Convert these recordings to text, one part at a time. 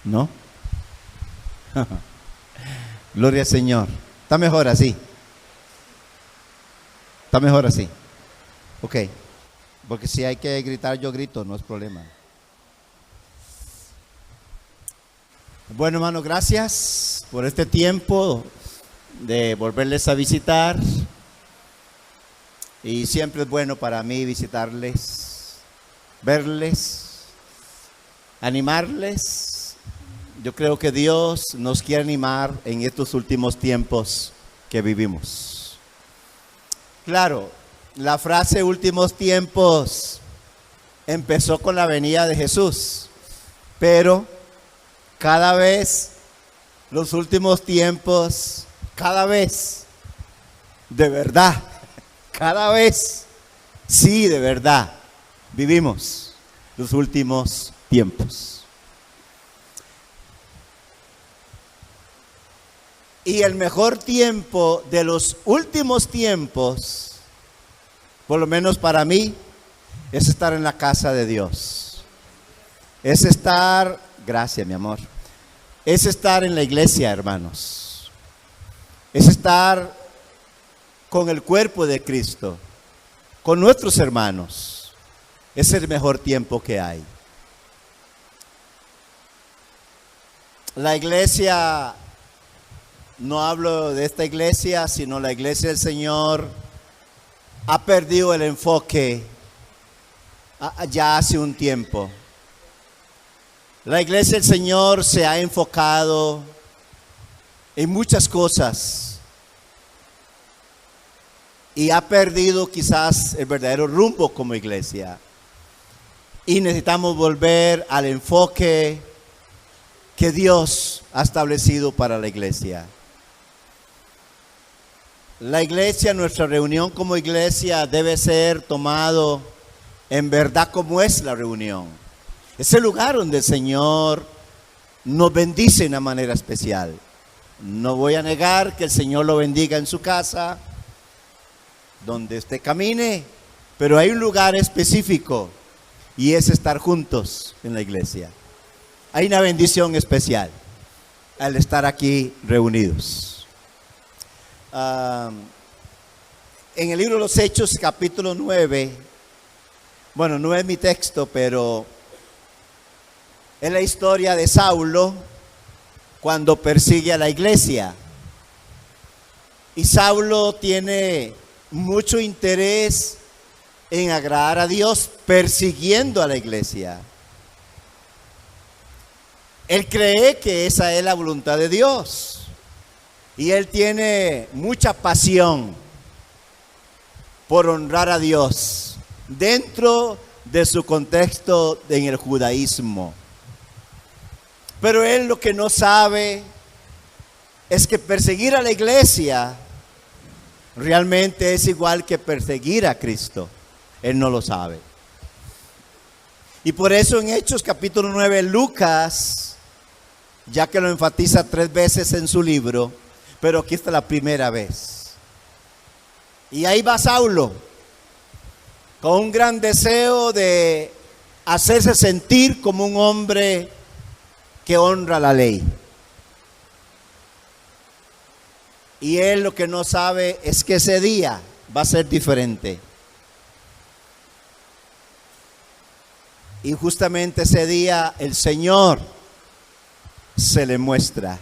¿No? Gloria al Señor. Está mejor así. Está mejor así. Ok. Porque si hay que gritar, yo grito, no es problema. Bueno, hermano, gracias por este tiempo de volverles a visitar. Y siempre es bueno para mí visitarles, verles, animarles. Yo creo que Dios nos quiere animar en estos últimos tiempos que vivimos. Claro, la frase últimos tiempos empezó con la venida de Jesús, pero cada vez, los últimos tiempos, cada vez, de verdad, cada vez, sí, de verdad, vivimos los últimos tiempos. Y el mejor tiempo de los últimos tiempos, por lo menos para mí, es estar en la casa de Dios. Es estar, gracias mi amor, es estar en la iglesia, hermanos. Es estar con el cuerpo de Cristo, con nuestros hermanos. Es el mejor tiempo que hay. La iglesia, no hablo de esta iglesia, sino la iglesia del Señor, ha perdido el enfoque ya hace un tiempo. La iglesia del Señor se ha enfocado en muchas cosas y ha perdido quizás el verdadero rumbo como iglesia. Y necesitamos volver al enfoque que Dios ha establecido para la iglesia. La iglesia, nuestra reunión como iglesia debe ser tomado en verdad como es la reunión. Es el lugar donde el Señor nos bendice de una manera especial. No voy a negar que el Señor lo bendiga en su casa, donde usted camine, pero hay un lugar específico y es estar juntos en la iglesia. Hay una bendición especial al estar aquí reunidos. En el libro de los Hechos, capítulo 9, bueno, no es mi texto, pero es la historia de Saulo cuando persigue a la iglesia. Y Saulo tiene mucho interés en agradar a Dios persiguiendo a la iglesia. Él cree que esa es la voluntad de Dios. Y él tiene mucha pasión por honrar a Dios dentro de su contexto en el judaísmo. Pero él lo que no sabe es que perseguir a la iglesia realmente es igual que perseguir a Cristo. Él no lo sabe. Y por eso en Hechos capítulo 9, Lucas, ya que lo enfatiza 3 veces en su libro, pero aquí está la primera vez. Y ahí va Saulo, con un gran deseo de hacerse sentir como un hombre que honra la ley. Y él lo que no sabe es que ese día va a ser diferente. Y justamente ese día el Señor se le muestra.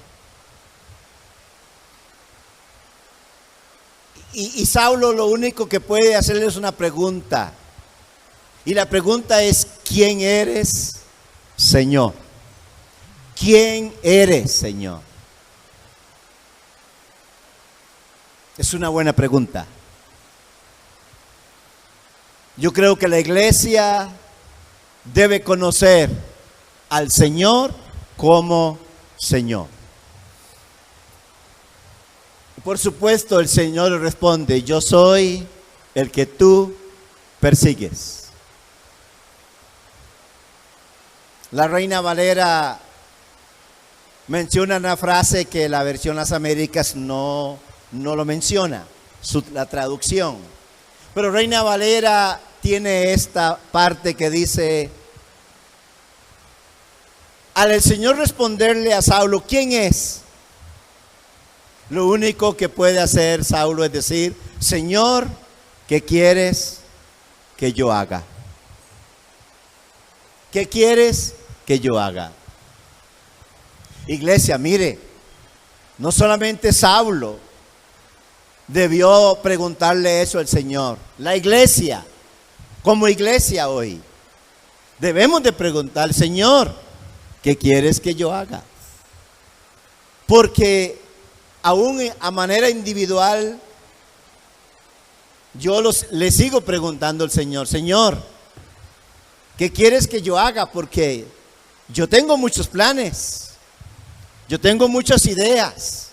Y Saulo lo único que puede hacerle es una pregunta. Y la pregunta es: ¿quién eres, Señor? ¿Quién eres, Señor? Es una buena pregunta. Yo creo que la iglesia debe conocer al Señor como Señor. Por supuesto, el Señor le responde: yo soy el que tú persigues. La Reina Valera menciona una frase que la versión Las Américas no lo menciona, la traducción. Pero Reina Valera tiene esta parte que dice: al el Señor responderle a Saulo, ¿quién es? Lo único que puede hacer Saulo es decir, Señor, ¿qué quieres que yo haga? ¿Qué quieres que yo haga? Iglesia, mire, no solamente Saulo debió preguntarle eso al Señor. La iglesia, como iglesia hoy, debemos de preguntar, Señor, ¿qué quieres que yo haga? Porque aún a manera individual, yo le sigo preguntando al Señor, Señor, ¿qué quieres que yo haga? Porque yo tengo muchos planes, yo tengo muchas ideas,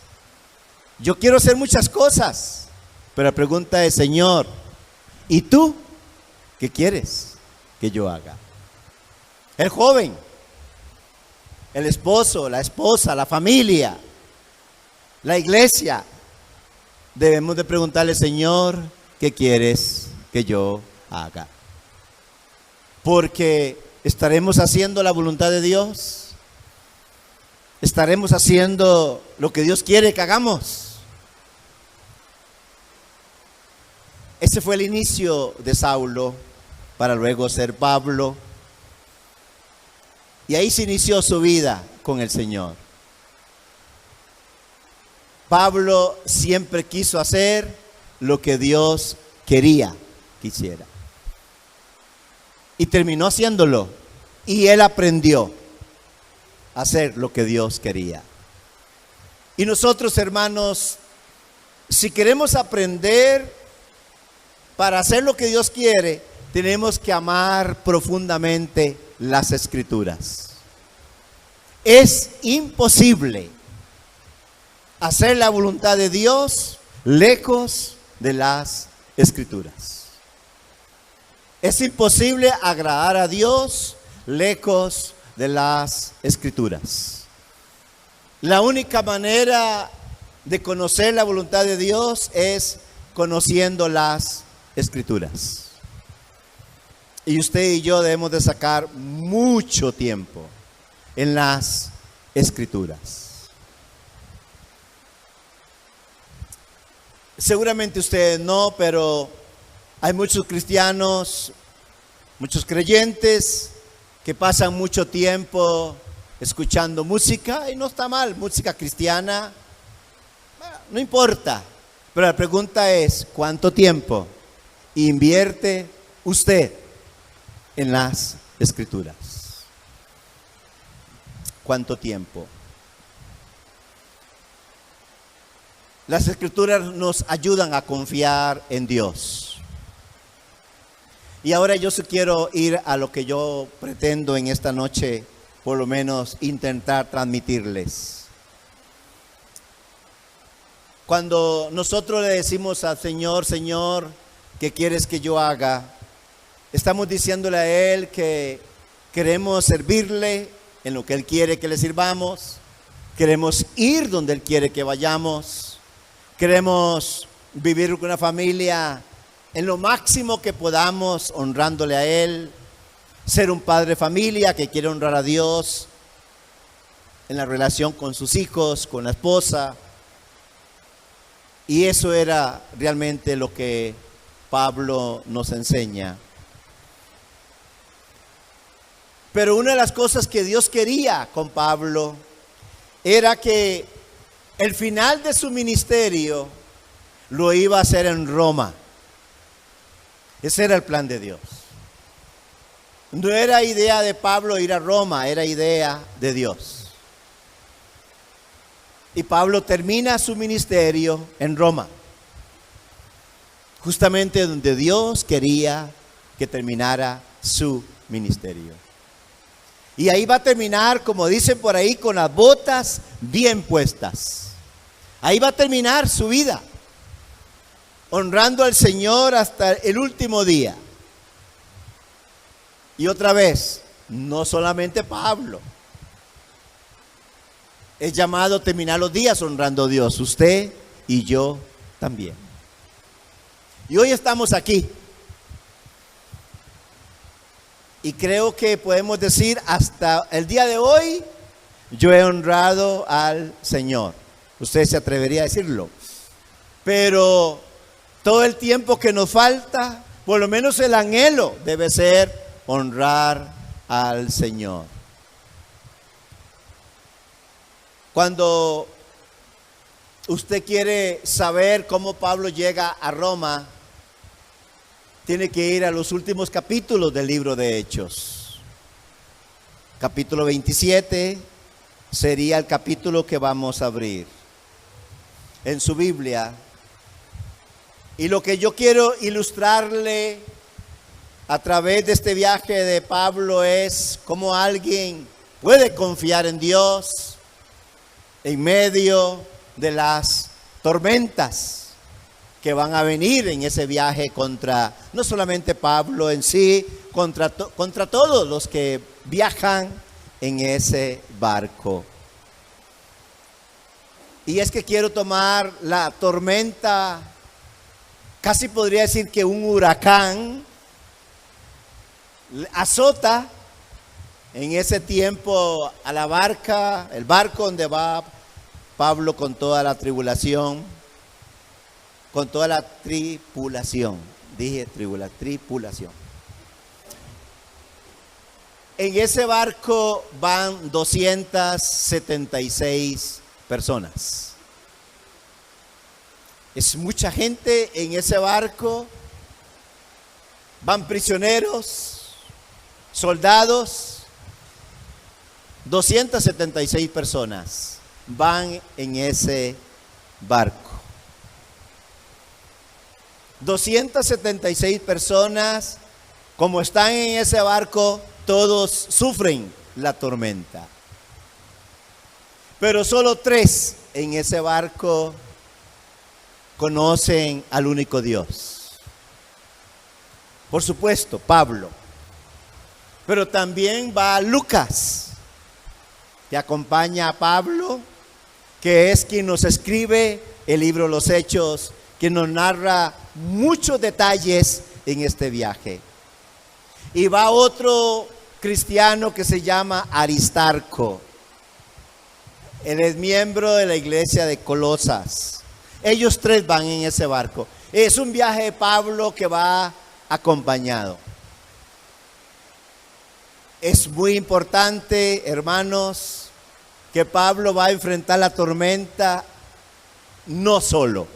yo quiero hacer muchas cosas, pero la pregunta es, Señor, ¿y tú qué quieres que yo haga? El joven, el esposo, la esposa, la familia, la iglesia, debemos de preguntarle, Señor, ¿qué quieres que yo haga? Porque estaremos haciendo la voluntad de Dios. Estaremos haciendo lo que Dios quiere que hagamos. Ese fue el inicio de Saulo, para luego ser Pablo. Y ahí se inició su vida con el Señor. Pablo siempre quiso hacer lo que Dios quería que hiciera. Y terminó haciéndolo. Y él aprendió a hacer lo que Dios quería. Y nosotros, hermanos, si queremos aprender para hacer lo que Dios quiere, tenemos que amar profundamente las Escrituras. Es imposible hacer la voluntad de Dios lejos de las Escrituras. Es imposible agradar a Dios lejos de las Escrituras. La única manera de conocer la voluntad de Dios es conociendo las Escrituras. Y usted y yo debemos de sacar mucho tiempo en las Escrituras. Seguramente ustedes no, pero hay muchos cristianos, muchos creyentes que pasan mucho tiempo escuchando música, y no está mal, música cristiana, no importa. Pero la pregunta es, ¿cuánto tiempo invierte usted en las Escrituras? ¿Cuánto tiempo? Las Escrituras nos ayudan a confiar en Dios. Y ahora yo sí quiero ir a lo que yo pretendo en esta noche, por lo menos intentar transmitirles. Cuando nosotros le decimos al Señor, Señor, ¿qué quieres que yo haga? Estamos diciéndole a Él que queremos servirle en lo que Él quiere que le sirvamos. Queremos ir donde Él quiere que vayamos. Queremos vivir con una familia en lo máximo que podamos, honrándole a Él. Ser un padre de familia que quiere honrar a Dios en la relación con sus hijos, con la esposa. Y eso era realmente lo que Pablo nos enseña. Pero una de las cosas que Dios quería con Pablo era que el final de su ministerio lo iba a hacer en Roma. Ese era el plan de Dios. No era idea de Pablo ir a Roma, era idea de Dios. Y Pablo termina su ministerio en Roma, justamente donde Dios quería que terminara su ministerio. Y ahí va a terminar, como dicen por ahí, con las botas bien puestas. Ahí va a terminar su vida, honrando al Señor hasta el último día. Y otra vez, no solamente Pablo es llamado a terminar los días honrando a Dios, usted y yo también. Y hoy estamos aquí. Y creo que podemos decir hasta el día de hoy yo he honrado al Señor. Usted se atrevería a decirlo. Pero todo el tiempo que nos falta, por lo menos el anhelo debe ser honrar al Señor. Cuando usted quiere saber cómo Pablo llega a Roma, tiene que ir a los últimos capítulos del libro de Hechos. Capítulo 27 sería el capítulo que vamos a abrir en su Biblia. Y lo que yo quiero ilustrarle a través de este viaje de Pablo es cómo alguien puede confiar en Dios en medio de las tormentas que van a venir en ese viaje contra, no solamente Pablo en sí, contra todos los que viajan en ese barco. Y es que quiero tomar la tormenta, casi podría decir que un huracán azota en ese tiempo a la barca, el barco donde va Pablo con toda la tribulación, con toda la tripulación. Dije tripulación. En ese barco van 276 personas. Es mucha gente en ese barco. Van prisioneros, soldados. 276 personas van en ese barco. 276 personas, como están en ese barco, todos sufren la tormenta. Pero solo 3 en ese barco conocen al único Dios. Por supuesto, Pablo. Pero también va Lucas, que acompaña a Pablo, que es quien nos escribe el libro de los Hechos, que nos narra muchos detalles en este viaje. Y va otro cristiano que se llama Aristarco. Él es miembro de la iglesia de Colosas. Ellos 3 van en ese barco. Es un viaje de Pablo que va acompañado. Es muy importante, hermanos, que Pablo va a enfrentar la tormenta no solo.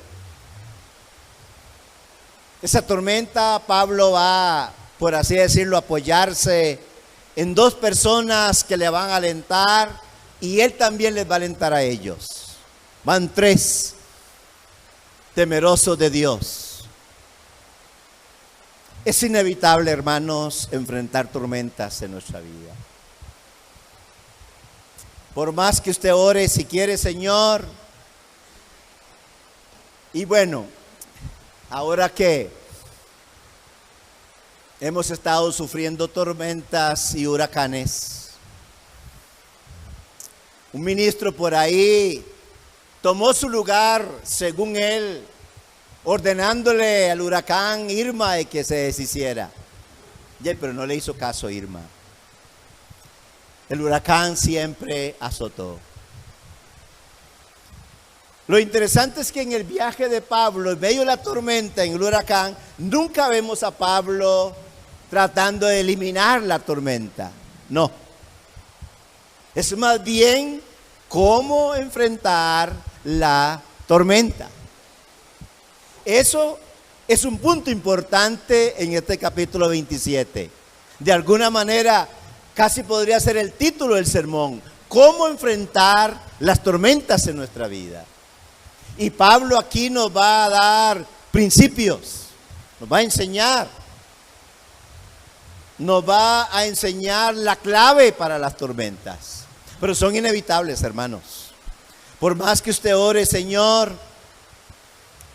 Esa tormenta, Pablo va, por así decirlo, a apoyarse en 2 personas que le van a alentar, y él también les va a alentar a ellos. Van 3 temerosos de Dios. Es inevitable, hermanos, enfrentar tormentas en nuestra vida. Por más que usted ore, si quiere, Señor. Y bueno, ahora que hemos estado sufriendo tormentas y huracanes, un ministro por ahí tomó su lugar, según él, ordenándole al huracán Irma de que se deshiciera. Pero no le hizo caso a Irma. El huracán siempre azotó. Lo interesante es que en el viaje de Pablo, en medio de la tormenta, en el huracán, nunca vemos a Pablo tratando de eliminar la tormenta. No. Es más bien cómo enfrentar la tormenta. Eso es un punto importante en este capítulo 27. De alguna manera, casi podría ser el título del sermón: cómo enfrentar las tormentas en nuestra vida. Y Pablo aquí nos va a dar principios, nos va a enseñar la clave para las tormentas. Pero son inevitables, hermanos. Por más que usted ore, Señor,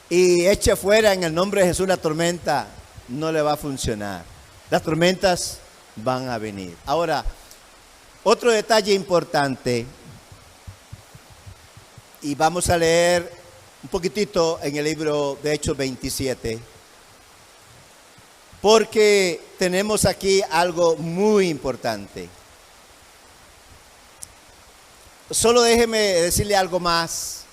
y eche fuera en el nombre de Jesús la tormenta, no le va a funcionar. Las tormentas van a venir. Ahora, otro detalle importante, y vamos a leer un poquitito en el libro de Hechos 27, porque tenemos aquí algo muy importante. solo déjeme decirle algo más.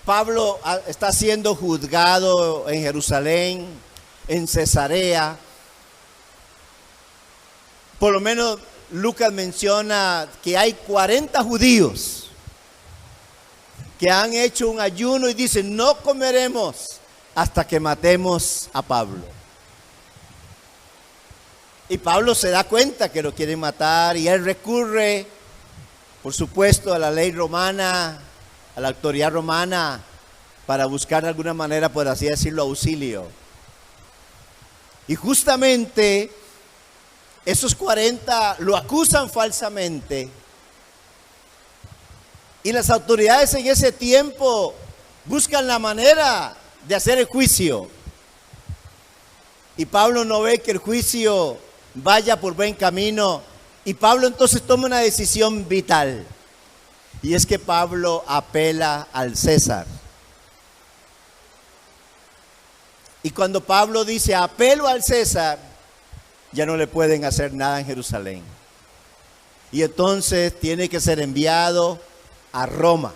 Pablo está siendo juzgado en Jerusalén, en Cesarea. Por lo menos Lucas menciona que hay 40 judíos que han hecho un ayuno y dicen: no comeremos hasta que matemos a Pablo. Y Pablo se da cuenta que lo quieren matar y él recurre, por supuesto, a la ley romana, a la autoridad romana, para buscar de alguna manera, por así decirlo, auxilio. Y justamente esos 40 lo acusan falsamente. Y las autoridades en ese tiempo buscan la manera de hacer el juicio. Y Pablo no ve que el juicio vaya por buen camino. Y Pablo entonces toma una decisión vital. Y es que Pablo apela al César. Y cuando Pablo dice apelo al César, ya no le pueden hacer nada en Jerusalén. Y entonces tiene que ser enviado a Roma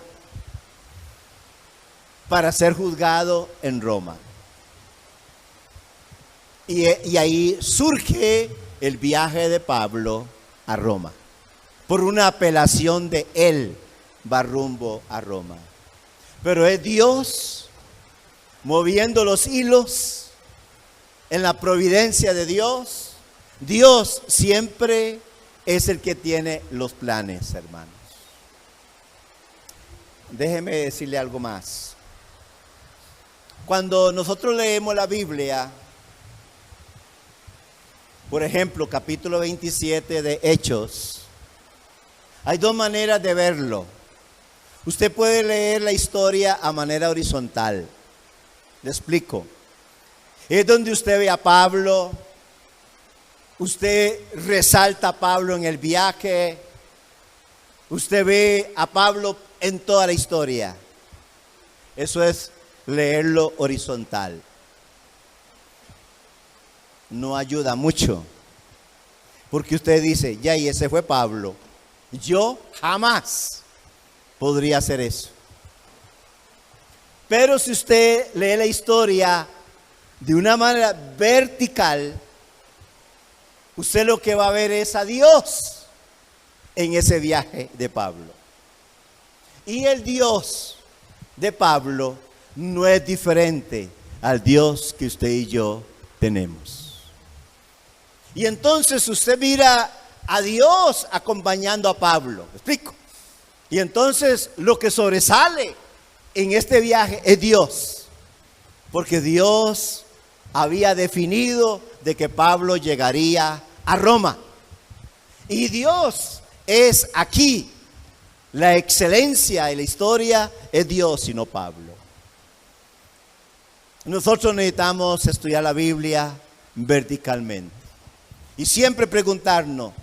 para ser juzgado en Roma. Y ahí surge el viaje de Pablo a Roma. Por una apelación de él, va rumbo a Roma. Pero es Dios moviendo los hilos en la providencia de Dios. Dios siempre es el que tiene los planes, hermanos. Déjeme decirle algo más. Cuando nosotros leemos la Biblia, por ejemplo, capítulo 27 de Hechos, hay dos maneras de verlo. Usted puede leer la historia a manera horizontal. Le explico. Es donde usted ve a Pablo, usted resalta a Pablo en el viaje, usted ve a Pablo en toda la historia. Eso es leerlo horizontal. No ayuda mucho, porque usted dice, ya, y ese fue Pablo. Yo jamás podría hacer eso. Pero si usted lee la historia de una manera vertical, usted lo que va a ver es a Dios en ese viaje de Pablo. Y el Dios de Pablo no es diferente al Dios que usted y yo tenemos. Y entonces usted mira a Dios acompañando a Pablo. ¿Me explico? Y entonces lo que sobresale en este viaje es Dios. Porque Dios había definido de que Pablo llegaría a Roma. Y Dios es aquí. La excelencia de la historia es Dios y no Pablo. Nosotros necesitamos estudiar la Biblia verticalmente. Y siempre preguntarnos,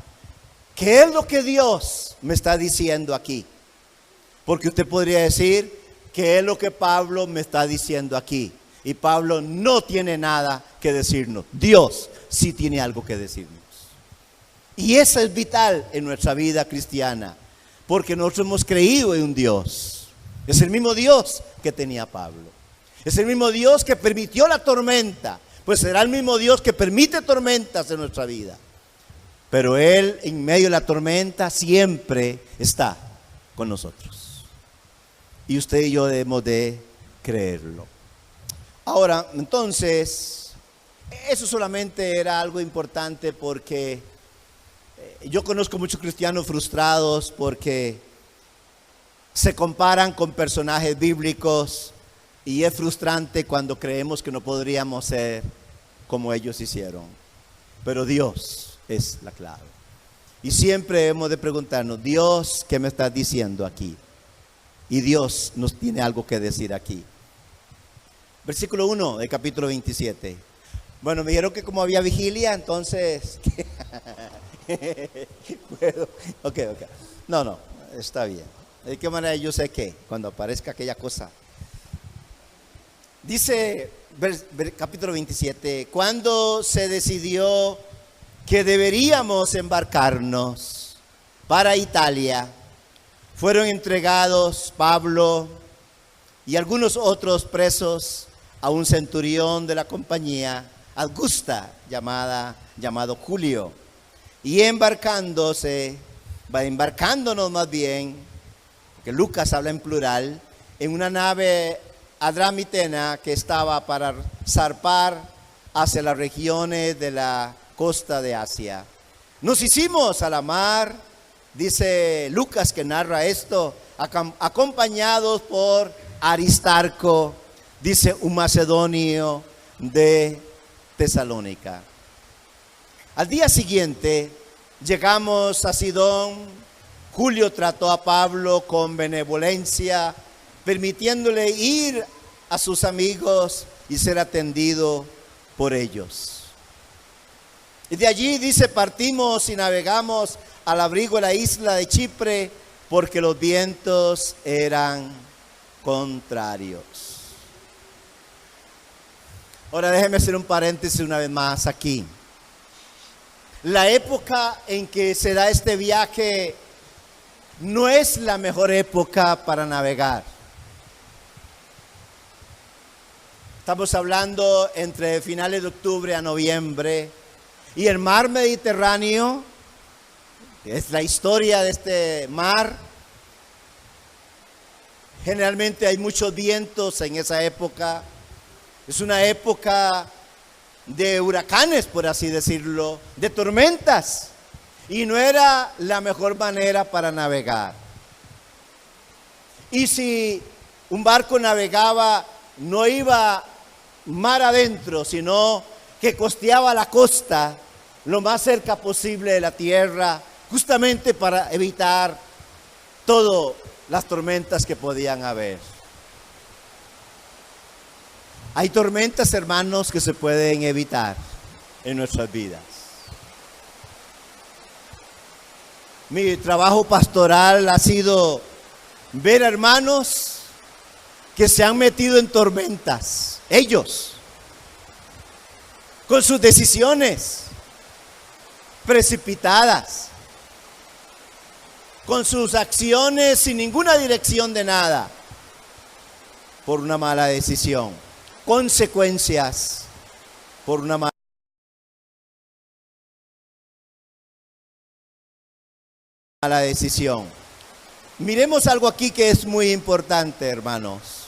¿qué es lo que Dios me está diciendo aquí? Porque usted podría decir, ¿qué es lo que Pablo me está diciendo aquí? Y Pablo no tiene nada que decirnos. Dios sí tiene algo que decirnos. Y eso es vital en nuestra vida cristiana. Porque nosotros hemos creído en un Dios. Es el mismo Dios que tenía Pablo. Es el mismo Dios que permitió la tormenta. Pues será el mismo Dios que permite tormentas en nuestra vida. Pero Él en medio de la tormenta siempre está con nosotros. Y usted y yo debemos de creerlo. Ahora, entonces, eso solamente era algo importante porque yo conozco muchos cristianos frustrados porque se comparan con personajes bíblicos y es frustrante cuando creemos que no podríamos ser como ellos hicieron. Pero Dios es la clave. Y siempre hemos de preguntarnos, Dios, ¿qué me estás diciendo aquí? Y Dios nos tiene algo que decir aquí. Versículo 1 del capítulo 27. Bueno, me dijeron que como había vigilia, entonces... ¿Puedo? Ok. No, está bien. ¿De qué manera yo sé que cuando aparezca aquella cosa? Dice capítulo 27, cuando se decidió que deberíamos embarcarnos, para Italia, fueron entregados Pablo y algunos otros presos a un centurión de la compañía Augusta, llamado Julio. Y embarcándonos más bien, porque Lucas habla en plural, en una nave adramitena que estaba para zarpar hacia las regiones de la costa de Asia. Nos hicimos a la mar, dice Lucas que narra esto, acompañados por Aristarco, dice un macedonio de Tesalónica. Al día siguiente llegamos a Sidón. Julio trató a Pablo con benevolencia, permitiéndole ir a sus amigos y ser atendido por ellos. Y de allí, dice, partimos y navegamos al abrigo de la isla de Chipre, porque los vientos eran contrarios. Ahora déjeme hacer un paréntesis una vez más aquí. La época en que se da este viaje no es la mejor época para navegar. Estamos hablando entre finales de octubre a noviembre, y el mar Mediterráneo, es la historia de este mar. Generalmente hay muchos vientos en esa época. Es una época de huracanes, por así decirlo, de tormentas. Y no era la mejor manera para navegar. Y si un barco navegaba, no iba mar adentro, sino que costeaba la costa lo más cerca posible de la tierra, justamente para evitar todas las tormentas que podían haber. Hay tormentas, hermanos, que se pueden evitar en nuestras vidas. Mi trabajo pastoral ha sido ver hermanos que se han metido en tormentas, ellos, con sus decisiones precipitadas, con sus acciones sin ninguna dirección de nada, por una mala decisión, consecuencias por una mala decisión. Miremos algo aquí que es muy importante, hermanos.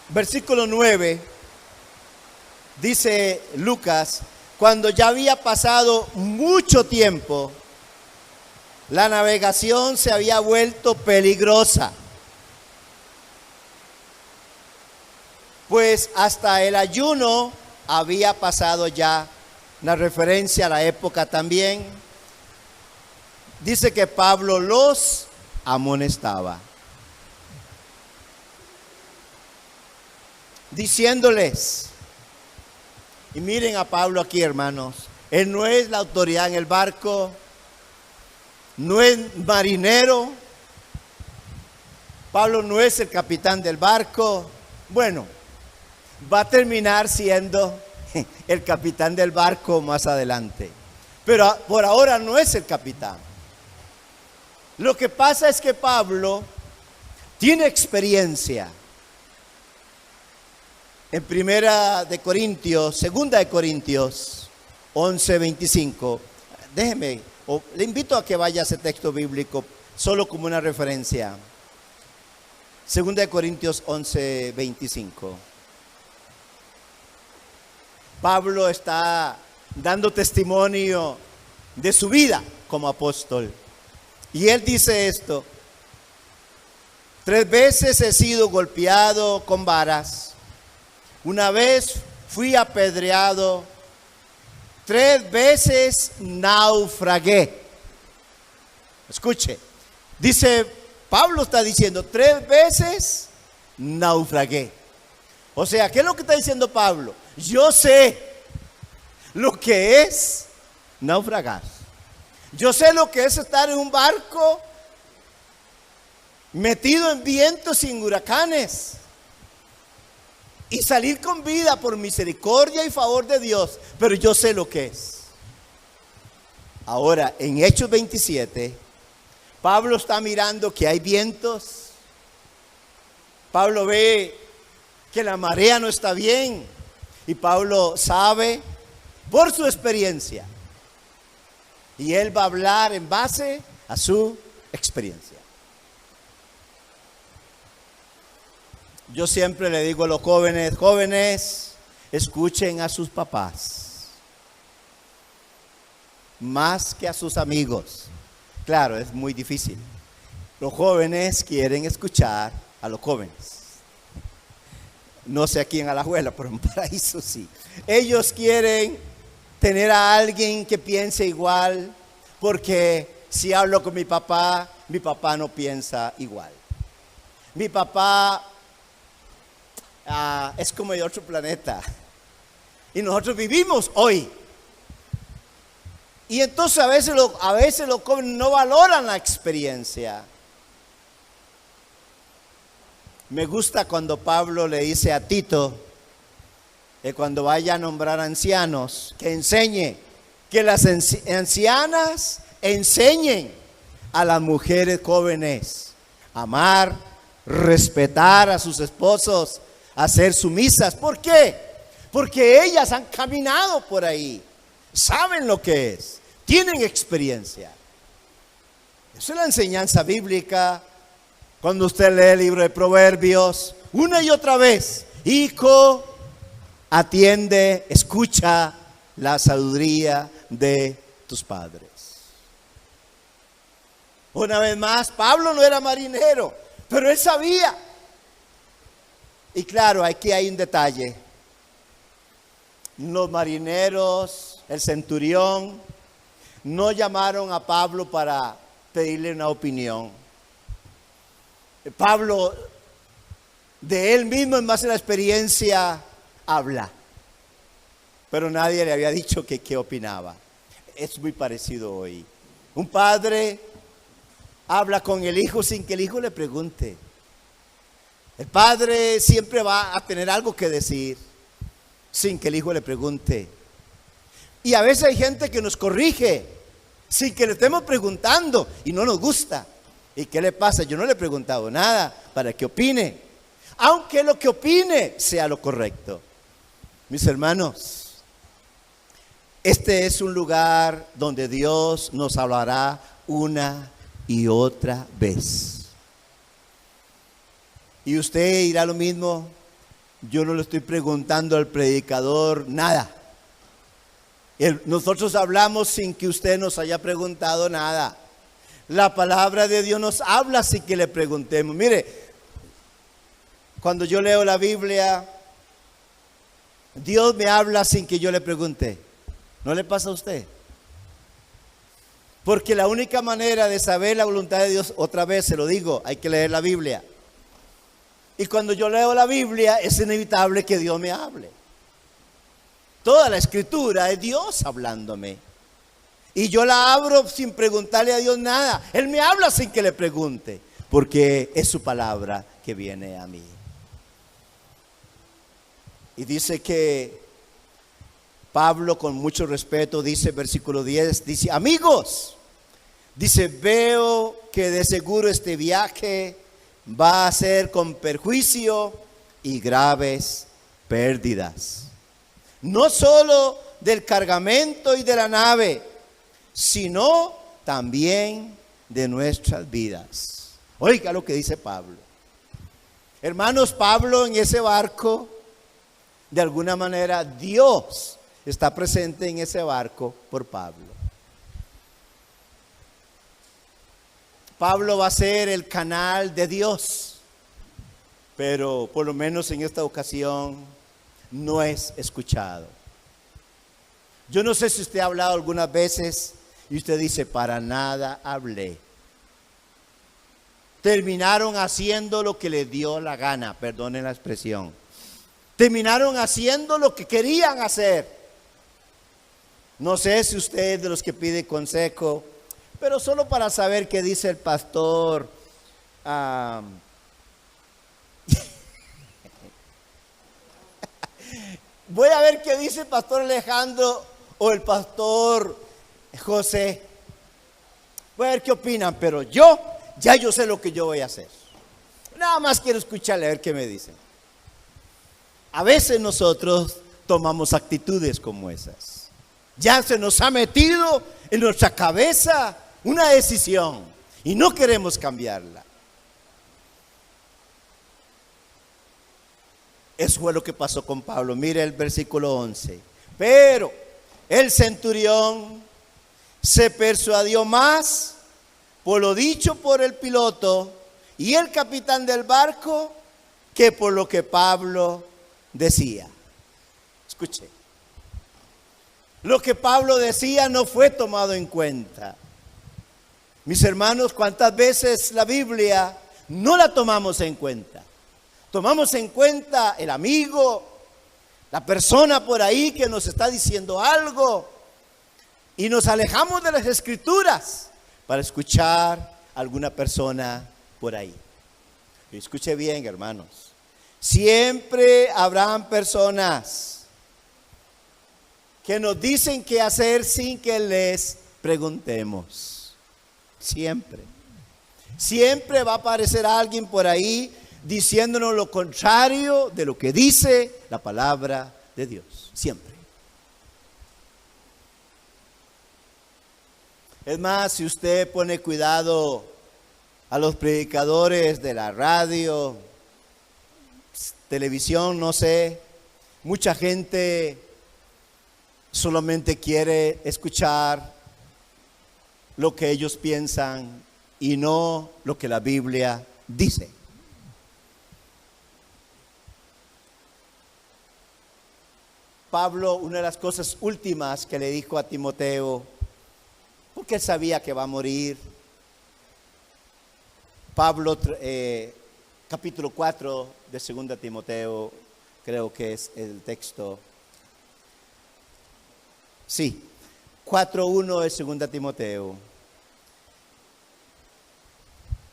Versículo 9, dice Lucas, cuando ya había pasado mucho tiempo, la navegación se había vuelto peligrosa, pues hasta el ayuno había pasado ya. Una referencia a la época también. Dice que Pablo los amonestaba, diciéndoles, y miren a Pablo aquí, hermanos, él no es la autoridad en el barco, no es marinero, Pablo no es el capitán del barco. Bueno, va a terminar siendo el capitán del barco más adelante, pero por ahora no es el capitán. Lo que pasa es que Pablo tiene experiencia. En segunda de Corintios 11:25, le invito a que vaya a ese texto bíblico solo como una referencia. Segunda de Corintios 11:25. Pablo está dando testimonio de su vida como apóstol. Y él dice esto: 3 veces he sido golpeado con varas, una vez fui apedreado, 3 veces naufragué. Escuche, dice, Pablo está diciendo 3 veces naufragué. O sea, ¿qué es lo que está diciendo Pablo? Yo sé lo que es naufragar. Yo sé lo que es estar en un barco metido en vientos y en huracanes. y salir con vida por misericordia y favor de Dios, pero yo sé lo que es. Ahora, en Hechos 27, Pablo está mirando que hay vientos. Pablo ve que la marea no está bien. Y Pablo sabe por su experiencia. Y él va a hablar en base a su experiencia. Yo siempre le digo a los jóvenes, jóvenes, escuchen a sus papás. Más que a sus amigos. Claro, es muy difícil. Los jóvenes quieren escuchar a los jóvenes. No sé aquí en Alajuela, pero en Paraíso sí. Ellos quieren tener a alguien que piense igual, porque si hablo con mi papá no piensa igual. Mi papá es como de otro planeta. Y nosotros vivimos hoy. Y entonces a veces los jóvenes no valoran la experiencia. Me gusta cuando Pablo le dice a Tito, que cuando vaya a nombrar ancianos, que enseñe, que las ancianas enseñen a las mujeres jóvenes a amar, respetar a sus esposos, a ser sumisas. ¿Por qué? Porque ellas han caminado por ahí. Saben lo que es, tienen experiencia. Esa es la enseñanza bíblica. Cuando usted lee el libro de Proverbios, una y otra vez, hijo, atiende, escucha la sabiduría de tus padres. Una vez más, Pablo no era marinero, pero él sabía. Y claro, aquí hay un detalle. Los marineros, el centurión, no llamaron a Pablo para pedirle una opinión. Pablo, de él mismo, en base a la experiencia, habla. Pero nadie le había dicho que qué opinaba. Es muy parecido hoy. Un padre habla con el hijo sin que el hijo le pregunte. El padre siempre va a tener algo que decir sin que el hijo le pregunte. Y a veces hay gente que nos corrige sin que le estemos preguntando y no nos gusta. ¿Y qué le pasa? Yo no le he preguntado nada para que opine, aunque lo que opine sea lo correcto. Mis hermanos, este es un lugar donde Dios nos hablará una y otra vez. Y usted dirá lo mismo. Yo no le estoy preguntando al predicador nada. Nosotros hablamos sin que usted nos haya preguntado nada. La palabra de Dios nos habla sin que le preguntemos. Mire, cuando yo leo la Biblia, Dios me habla sin que yo le pregunte. ¿No le pasa a usted? Porque la única manera de saber la voluntad de Dios, otra vez se lo digo, hay que leer la Biblia. Y cuando yo leo la Biblia, es inevitable que Dios me hable. Toda la escritura es Dios hablándome. Y yo la abro sin preguntarle a Dios nada. Él me habla sin que le pregunte, porque es su palabra que viene a mí. Y dice que Pablo, con mucho respeto, dice, versículo 10, dice, amigos, dice, veo que de seguro este viaje va a ser con perjuicio y graves pérdidas. No solo del cargamento y de la nave, sino también de nuestras vidas. Oiga lo que dice Pablo. Hermanos, Pablo en ese barco, de alguna manera Dios está presente en ese barco por Pablo. Pablo va a ser el canal de Dios, pero por lo menos en esta ocasión no es escuchado. Yo no sé si usted ha hablado algunas veces y usted dice, para nada hablé. Terminaron haciendo lo que les dio la gana, perdonen la expresión. Terminaron haciendo lo que querían hacer. No sé si usted es de los que pide consejo, pero solo para saber qué dice el pastor. voy a ver qué dice el pastor Alejandro o el pastor José. Voy a ver qué opinan, pero yo sé lo que yo voy a hacer. Nada más quiero escucharle a ver qué me dicen. A veces nosotros tomamos actitudes como esas. Ya se nos ha metido en nuestra cabeza una decisión y no queremos cambiarla. Eso fue lo que pasó con Pablo. Mire el versículo 11. Pero el centurión se persuadió más por lo dicho por el piloto y el capitán del barco que por lo que Pablo decía. Escuche. Lo que Pablo decía no fue tomado en cuenta. Mis hermanos, ¿cuántas veces la Biblia no la tomamos en cuenta? Tomamos en cuenta el amigo, la persona por ahí que nos está diciendo algo y nos alejamos de las Escrituras para escuchar a alguna persona por ahí. Y escuche bien, hermanos. Siempre habrán personas que nos dicen qué hacer sin que les preguntemos. Siempre. Siempre va a aparecer alguien por ahí diciéndonos lo contrario de lo que dice la palabra de Dios. Siempre. Es más, si usted pone cuidado a los predicadores de la radio, televisión, no sé, mucha gente solamente quiere escuchar lo que ellos piensan y no lo que la Biblia dice. Pablo, una de las cosas últimas que le dijo a Timoteo, porque él sabía que va a morir. Pablo, capítulo 4 de 2 Timoteo, creo que es el texto. Sí, 4:1 de 2 Timoteo.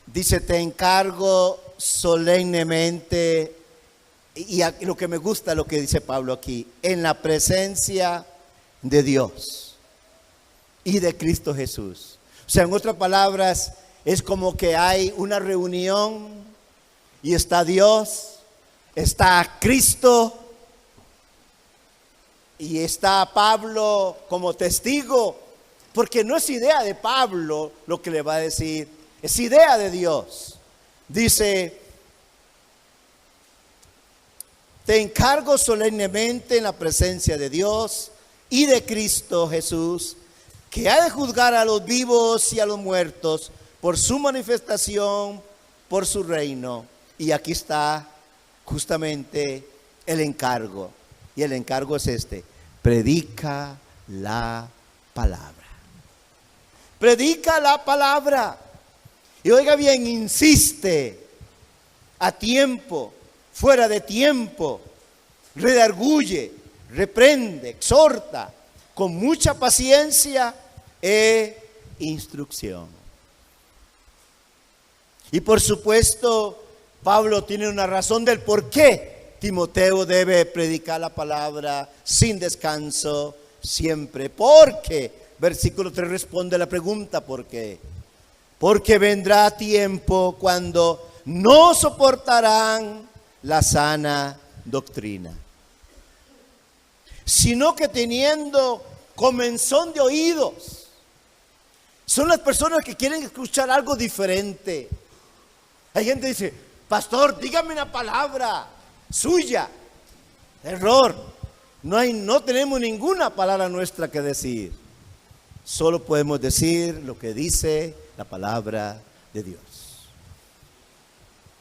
Dice, te encargo solemnemente, y lo que me gusta lo que dice Pablo aquí, en la presencia de Dios y de Cristo Jesús. O sea, en otras palabras, es como que hay una reunión y está Dios, está Cristo y está Pablo como testigo, porque no es idea de Pablo lo que le va a decir, es idea de Dios. Dice, te encargo solemnemente en la presencia de Dios y de Cristo Jesús, que ha de juzgar a los vivos y a los muertos por su manifestación, por su reino. Y aquí está justamente el encargo. Y el encargo es este: predica la palabra. Predica la palabra. Y oiga bien, insiste a tiempo, fuera de tiempo, redarguye, reprende, exhorta con mucha paciencia e instrucción. Y por supuesto, Pablo tiene una razón del por qué Timoteo debe predicar la palabra sin descanso siempre. Porque, versículo 3 responde la pregunta, ¿por qué? Porque vendrá tiempo cuando no soportarán la sana doctrina, sino que teniendo comezón de oídos. Son las personas que quieren escuchar algo diferente. Hay gente que dice, pastor, dígame una palabra suya. Error. No tenemos ninguna palabra nuestra que decir. Solo podemos decir lo que dice la palabra de Dios.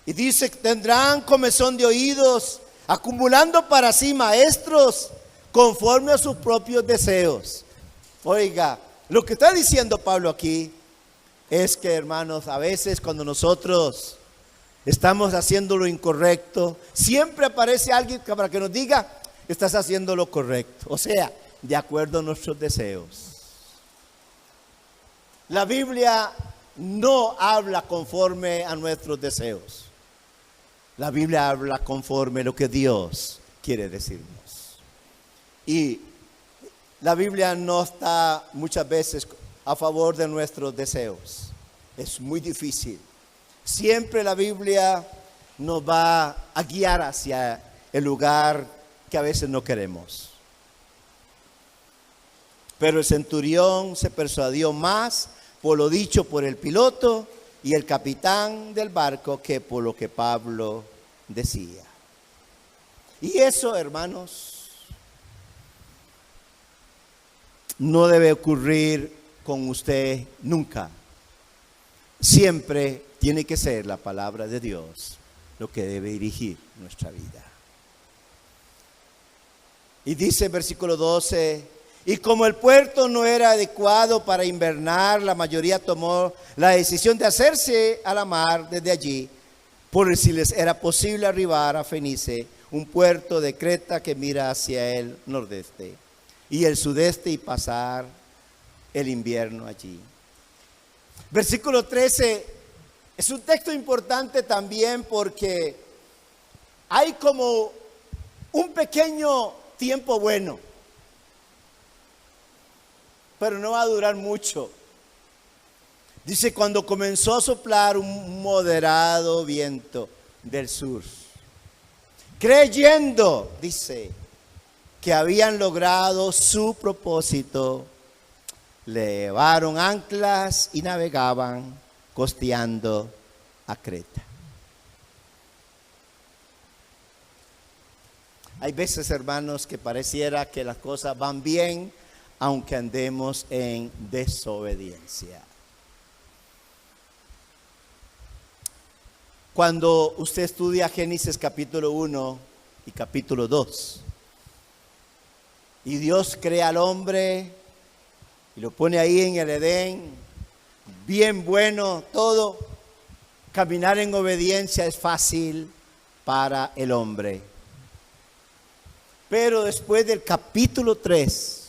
Y dice, tendrán comezón de oídos, acumulando para sí maestros conforme a sus propios deseos. Oiga, lo que está diciendo Pablo aquí es que, hermanos, a veces cuando nosotros estamos haciendo lo incorrecto, siempre aparece alguien para que nos diga, estás haciendo lo correcto. O sea, de acuerdo a nuestros deseos. La Biblia no habla conforme a nuestros deseos. La Biblia habla conforme a lo que Dios quiere decirnos. Y la Biblia no está muchas veces a favor de nuestros deseos. Es muy difícil. Siempre la Biblia nos va a guiar hacia el lugar que a veces no queremos. Pero el centurión se persuadió más por lo dicho por el piloto y el capitán del barco que por lo que Pablo decía. Y eso, hermanos, no debe ocurrir con usted nunca. Siempre tiene que ser la palabra de Dios lo que debe dirigir nuestra vida. Y dice el versículo 12, y como el puerto no era adecuado para invernar, la mayoría tomó la decisión de hacerse a la mar desde allí, por si les era posible arribar a Fenice, un puerto de Creta que mira hacia el nordeste y el sudeste, y pasar el invierno allí. Versículo 13 es un texto importante también porque hay como un pequeño tiempo bueno, pero no va a durar mucho. Dice, cuando comenzó a soplar un moderado viento del sur, creyendo, dice, que habían logrado su propósito, levaron anclas y navegaban costeando a Creta. Hay veces, hermanos, que pareciera que las cosas van bien, aunque andemos en desobediencia. Cuando usted estudia Génesis capítulo 1 y capítulo 2, y Dios crea al hombre y lo pone ahí en el Edén, bien bueno todo, caminar en obediencia es fácil para el hombre. Pero después del capítulo 3,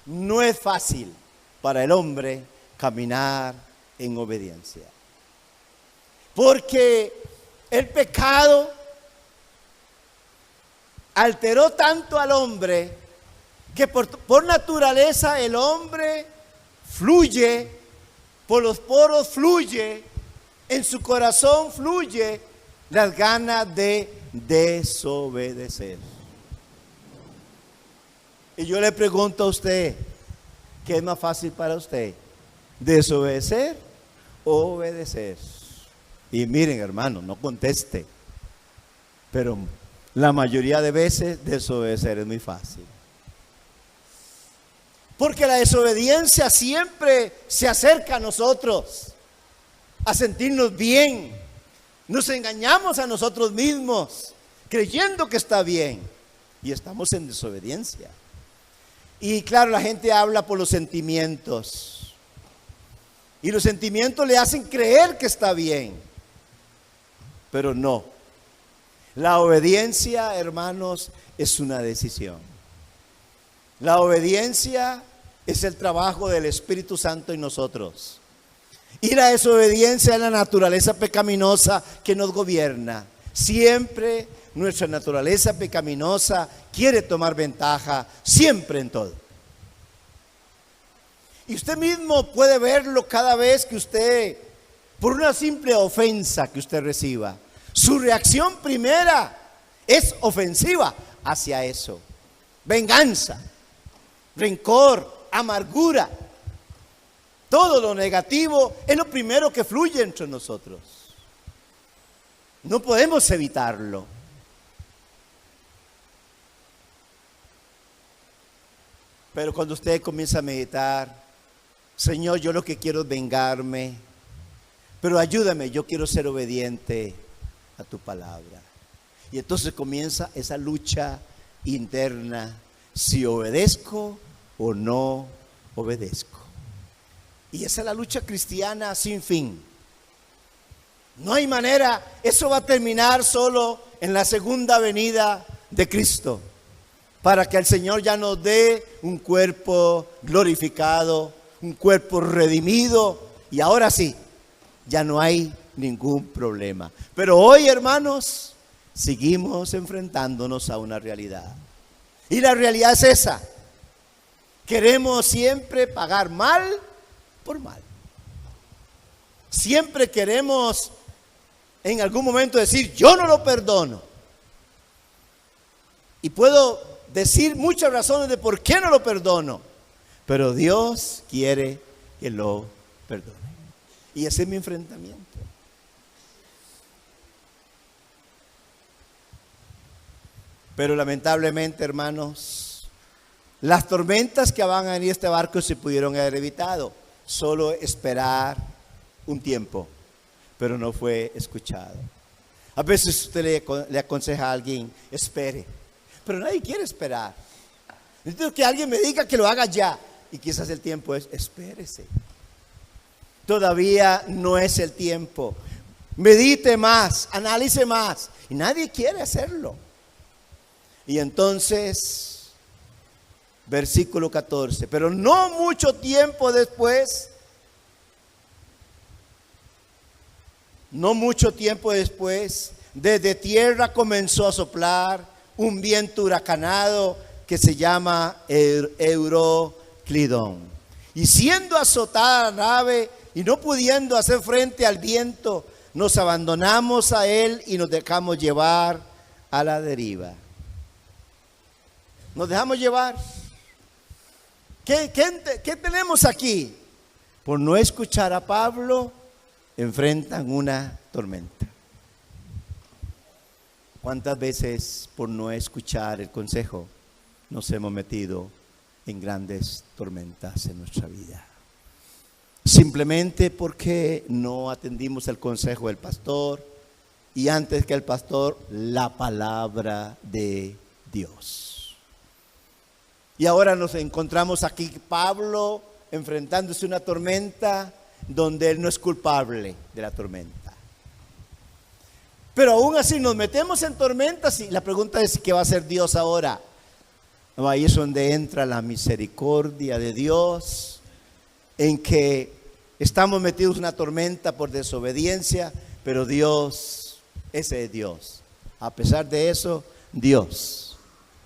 no es fácil para el hombre caminar en obediencia. Porque el pecado alteró tanto al hombre que por naturaleza el hombre fluye, por los poros fluye, en su corazón fluye las ganas de desobedecer. Y yo le pregunto a usted, ¿qué es más fácil para usted? ¿Desobedecer o obedecer? Y miren, hermano, no conteste, pero la mayoría de veces desobedecer es muy fácil. Porque la desobediencia siempre se acerca a nosotros, a sentirnos bien. Nos engañamos a nosotros mismos, creyendo que está bien, y estamos en desobediencia. Y claro, la gente habla por los sentimientos, y los sentimientos le hacen creer que está bien, pero no. La obediencia, hermanos, es una decisión. La obediencia es el trabajo del Espíritu Santo en nosotros. Y la desobediencia es la naturaleza pecaminosa que nos gobierna. Siempre nuestra naturaleza pecaminosa quiere tomar ventaja, siempre en todo. Y usted mismo puede verlo cada vez que usted, por una simple ofensa que usted reciba, su reacción primera es ofensiva hacia eso. Venganza, rencor, amargura. Todo lo negativo es lo primero que fluye entre nosotros. No podemos evitarlo. Pero cuando usted comienza a meditar, Señor, yo lo que quiero es vengarme, pero ayúdame, yo quiero ser obediente a tu palabra. Y entonces comienza esa lucha interna, si obedezco o no obedezco. Y esa es la lucha cristiana sin fin. No hay manera, eso va a terminar solo en la segunda venida de Cristo, para que el Señor ya nos dé un cuerpo glorificado, un cuerpo redimido, y ahora sí, ya no hay ningún problema. Pero hoy, hermanos, seguimos enfrentándonos a una realidad. Y la realidad es esa. Queremos siempre pagar mal por mal. Siempre queremos en algún momento decir, yo no lo perdono. Y puedo decir muchas razones de por qué no lo perdono. Pero Dios quiere que lo perdone. Y ese es mi enfrentamiento. Pero lamentablemente, hermanos, las tormentas que van a venir a este barco se pudieron haber evitado. Solo esperar un tiempo, pero no fue escuchado. A veces usted le aconseja a alguien, espere, pero nadie quiere esperar. Necesito que alguien me diga que lo haga ya. Y quizás el tiempo es, espérese. Todavía no es el tiempo. Medite más, analice más. Y nadie quiere hacerlo. Y entonces, versículo 14, pero no mucho tiempo después, desde tierra comenzó a soplar un viento huracanado que se llama Euroclidón. Y siendo azotada la nave y no pudiendo hacer frente al viento, nos abandonamos a él y nos dejamos llevar a la deriva. Nos dejamos llevar. ¿Qué tenemos aquí? Por no escuchar a Pablo, enfrentan una tormenta. ¿Cuántas veces por no escuchar el consejo nos hemos metido en grandes tormentas en nuestra vida? Simplemente porque no atendimos el consejo del pastor y antes que el pastor, la palabra de Dios. Y ahora nos encontramos aquí Pablo enfrentándose a una tormenta donde él no es culpable de la tormenta. Pero aún así nos metemos en tormentas y la pregunta es ¿qué va a hacer Dios ahora? Ahí es donde entra la misericordia de Dios, en que estamos metidos en una tormenta por desobediencia, pero Dios, ese es Dios. A pesar de eso, Dios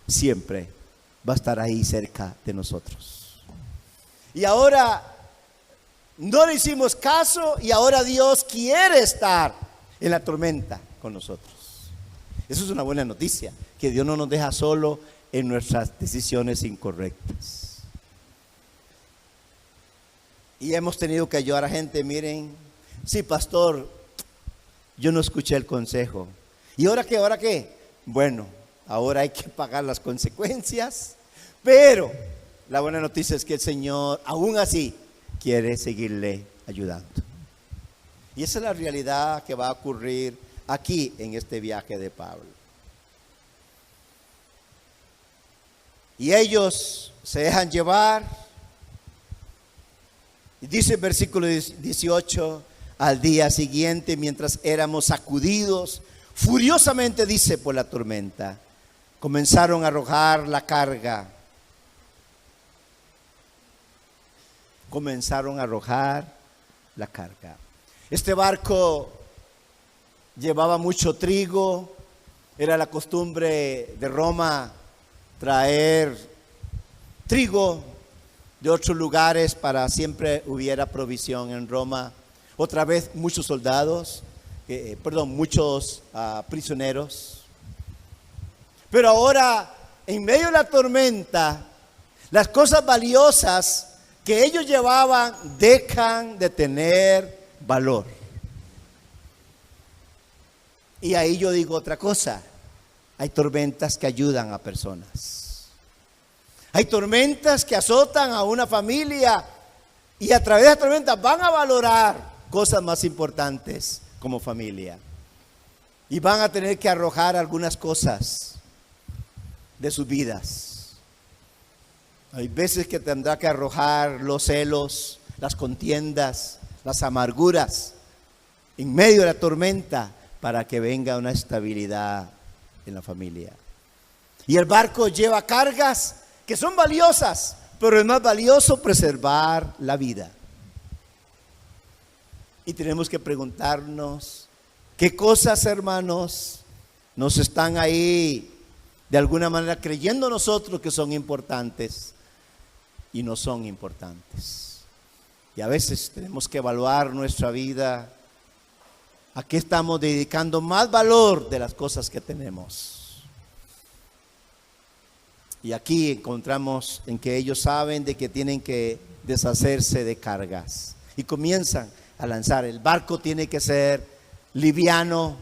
siempre va a estar ahí cerca de nosotros. Y ahora no le hicimos caso y ahora Dios quiere estar en la tormenta con nosotros. Eso es una buena noticia, que Dios no nos deja solo en nuestras decisiones incorrectas. Y hemos tenido que ayudar a gente, miren, sí, pastor, yo no escuché el consejo. ¿Y ahora qué? ¿Ahora qué? Bueno, ahora hay que pagar las consecuencias, pero la buena noticia es que el Señor, aún así, quiere seguirle ayudando. Y esa es la realidad que va a ocurrir aquí en este viaje de Pablo. Y ellos se dejan llevar. Y dice el versículo 18, al día siguiente, mientras éramos sacudidos furiosamente, dice, por la tormenta, comenzaron a arrojar la carga. Comenzaron a arrojar la carga. Este barco llevaba mucho trigo. Era la costumbre de Roma traer trigo de otros lugares para siempre hubiera provisión en Roma. Otra vez muchos soldados, muchos prisioneros. Pero ahora, en medio de la tormenta, las cosas valiosas que ellos llevaban dejan de tener valor. Y ahí yo digo otra cosa. Hay tormentas que ayudan a personas. Hay tormentas que azotan a una familia y a través de las tormentas van a valorar cosas más importantes como familia. Y van a tener que arrojar algunas cosas de sus vidas. Hay veces que tendrá que arrojar los celos, las contiendas, las amarguras en medio de la tormenta para que venga una estabilidad en la familia. Y el barco lleva cargas que son valiosas, pero es más valioso preservar la vida. Y tenemos que preguntarnos, ¿qué cosas, hermanos, nos están ahí de alguna manera creyendo nosotros que son importantes y no son importantes. Y a veces tenemos que evaluar nuestra vida. ¿A qué estamos dedicando más valor de las cosas que tenemos? Y aquí encontramos en que ellos saben de que tienen que deshacerse de cargas. Y comienzan a lanzar. El barco tiene que ser liviano.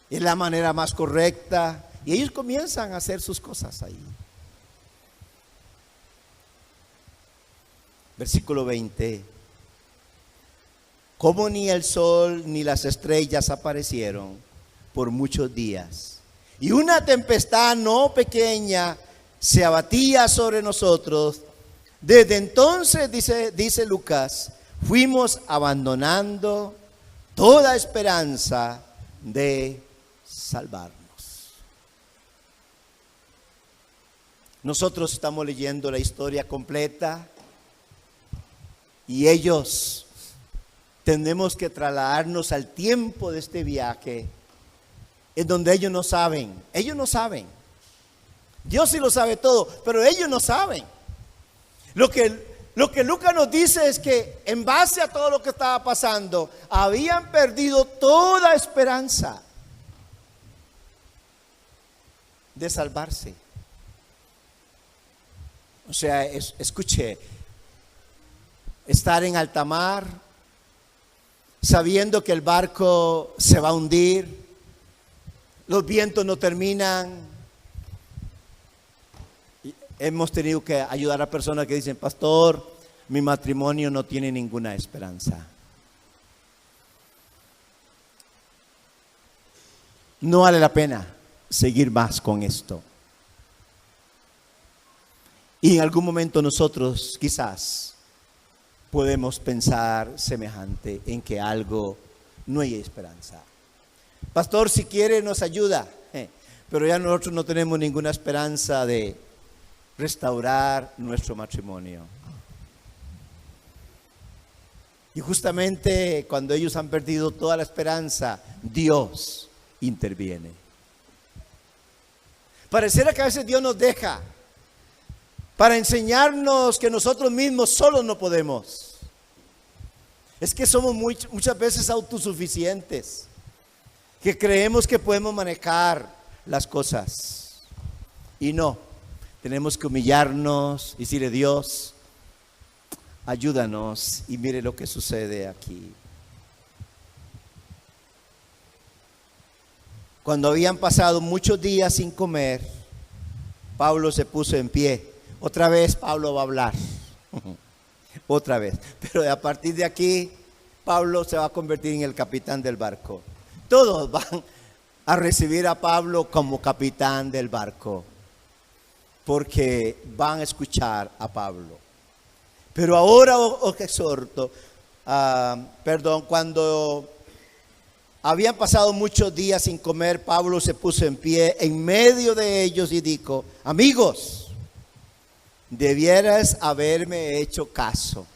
Es la manera más correcta. Y ellos comienzan a hacer sus cosas ahí. Versículo 20. Como ni el sol ni las estrellas aparecieron por muchos días, y una tempestad no pequeña se abatía sobre nosotros, desde entonces, dice Lucas, fuimos abandonando toda esperanza de salvarnos. Nosotros estamos leyendo la historia completa y ellos tenemos que trasladarnos al tiempo de este viaje en donde ellos no saben. Dios sí lo sabe todo, pero ellos no saben. Lo que Lucas nos dice es que en base a todo lo que estaba pasando, habían perdido toda esperanza de salvarse. O sea, escuche, estar en alta mar, sabiendo que el barco se va a hundir, los vientos no terminan. Hemos tenido que ayudar a personas que dicen, pastor, mi matrimonio no tiene ninguna esperanza. No vale la pena seguir más con esto. Y en algún momento nosotros quizás podemos pensar semejante en que algo no hay esperanza. Pastor, si quiere nos ayuda, pero ya nosotros no tenemos ninguna esperanza de restaurar nuestro matrimonio. Y justamente cuando ellos han perdido toda la esperanza, Dios interviene. Pareciera que a veces Dios nos deja para enseñarnos que nosotros mismos solos no podemos. Es que somos muchas veces autosuficientes, que creemos que podemos manejar las cosas. Y no, tenemos que humillarnos y decirle, Dios, ayúdanos. Y mire lo que sucede aquí. Cuando habían pasado muchos días sin comer, Pablo se puso en pie. Otra vez Pablo va a hablar. Otra vez. Pero a partir de aquí, Pablo se va a convertir en el capitán del barco. Todos van a recibir a Pablo como capitán del barco, porque van a escuchar a Pablo. Pero ahora os exhorto, cuando habían pasado muchos días sin comer, Pablo se puso en pie en medio de ellos y dijo, amigos, debieras haberme hecho caso.